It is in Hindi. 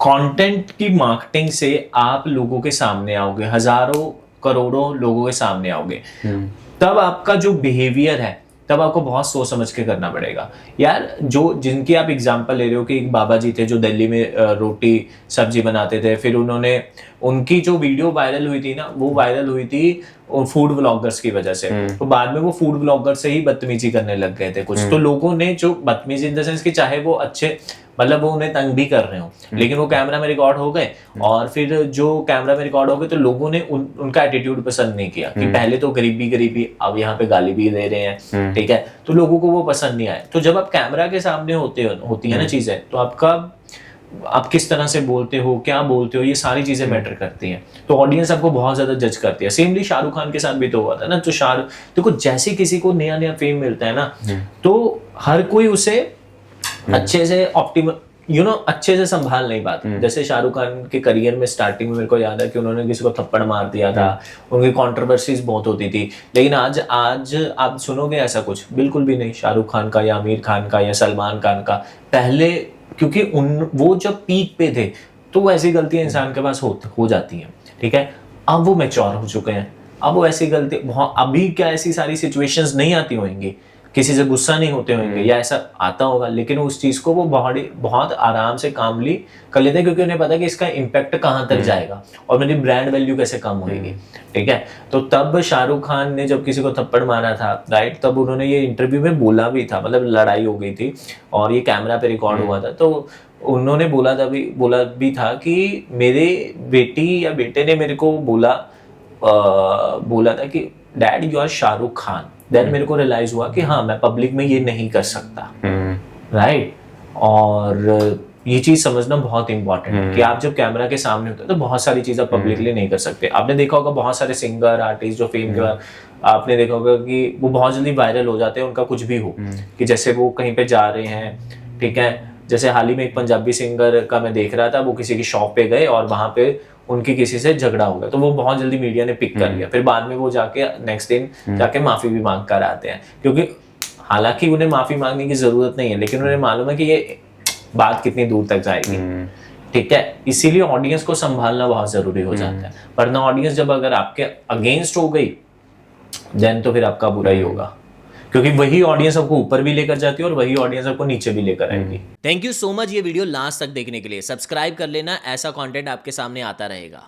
कंटेंट की मार्केटिंग से आप लोगों के सामने आओगे, हजारों करोड़ों लोगों के सामने आओगे, तब आपका जो बिहेवियर है तब आपको बहुत सोच समझ के करना पड़ेगा यार। जो जिनकी आप एग्जांपल ले रहे हो कि एक बाबा जी थे जो दिल्ली में रोटी सब्जी बनाते थे, फिर उन्होंने उनकी जो वीडियो वायरल हुई थी ना, वो वायरल हुई थी फूड व्लॉगर्स की वजह से। तो बाद में वो फूड व्लॉगर से ही बदतमीजी करने लग गए थे कुछ। तो लोगों ने जो बदतमीजी इन द सेंस कि चाहे वो अच्छे मतलब वो उन्हें तंग भी कर रहे हो, लेकिन वो कैमरा में रिकॉर्ड हो गए, और फिर जो कैमरा में रिकॉर्ड हो गए तो लोगों ने उनका एटीट्यूड पसंद नहीं किया कि पहले तो गरीबी अब यहाँ पे गाली भी दे रहे हैं, ठीक है, तो लोगों को वो पसंद नहीं आया। तो जब आप कैमरा के सामने होती है ना चीजें, तो आप किस तरह से बोलते हो, क्या बोलते हो, ये सारी चीजें मैटर करती हैं। तो ऑडियंस आपको बहुत ज्यादा जज करती है। सेमली शाहरुख खान के साथ भी तो हुआ था ना। तो शाहरुख देखो, जैसे किसी को नया नया फेम मिलता है ना, तो हर कोई उसे अच्छे से अच्छे से संभाल नहीं पाता। जैसे शाहरुख खान के करियर में स्टार्टिंग में मेरे को याद है कि उन्होंने किसी को थप्पड़ मार दिया था, उनकी कंट्रोवर्सीज बहुत होती थी। लेकिन आज आप सुनोगे ऐसा कुछ बिल्कुल भी नहीं शाहरुख खान का या आमिर खान का या सलमान खान का। पहले क्योंकि वो जब पीक पे थे तो ऐसी गलतियां इंसान के पास हो जाती हैं, ठीक है। अब वो मैच्योर हो चुके हैं, अब वो ऐसी गलती अभी क्या ऐसी सारी सिचुएशंस नहीं आती होंगी, किसी से गुस्सा नहीं होते होंगे या ऐसा आता होगा, लेकिन उस चीज को वो बहुत आराम से कामली कर लेते हैं, क्योंकि उन्हें पता है कि इसका इम्पैक्ट कहाँ तक जाएगा और मेरी ब्रांड वैल्यू कैसे कम होगी, ठीक है। तो तब शाहरुख खान ने जब किसी को थप्पड़ मारा था, राइट, तब उन्होंने ये इंटरव्यू में बोला भी था, मतलब लड़ाई हो गई थी और ये कैमरा पे रिकॉर्ड हुआ था, तो उन्होंने बोला भी था कि मेरे बेटी या बेटे ने मेरे को बोला था कि dad you are Shahrukh Khan. Then मेरे को रियलाइज हुआ कि हाँ, मैं पब्लिक में ये नहीं कर सकता, राइट। और ये चीज समझना बहुत इंपॉर्टेंट है कि आप जब कैमरा के सामने होते हो तो बहुत सारी चीजें पब्लिकली नहीं कर सकते। आपने देखा होगा बहुत सारे सिंगर आर्टिस्ट जो फेम के बाद आपने देखा होगा कि वो बहुत जल्दी वायरल हो जाते हैं, उनका कुछ भी हो, कि जैसे वो कहीं पे जा रहे हैं, ठीक है। जैसे हाल ही में एक पंजाबी सिंगर का मैं देख रहा था, वो किसी की शॉप पे गए और वहां पे उनकी किसी से झगड़ा हो गया, तो वो बहुत जल्दी मीडिया ने पिक कर लिया। फिर बाद में वो जाके नेक्स्ट दिन जाके माफी भी मांग कर आते हैं, क्योंकि हालांकि उन्हें माफी मांगने की जरूरत नहीं है, लेकिन उन्हें मालूम है कि ये बात कितनी दूर तक जाएगी, ठीक है। इसीलिए ऑडियंस को संभालना बहुत जरूरी हो जाता है, वरना ऑडियंस जब अगर आपके अगेंस्ट हो गई देन तो फिर आपका बुरा ही होगा, क्योंकि वही ऑडियंस आपको ऊपर भी लेकर जाती है और वही ऑडियंस आपको नीचे भी लेकर आएगी। थैंक यू सो मच ये वीडियो लास्ट तक देखने के लिए। सब्सक्राइब कर लेना, ऐसा कंटेंट आपके सामने आता रहेगा।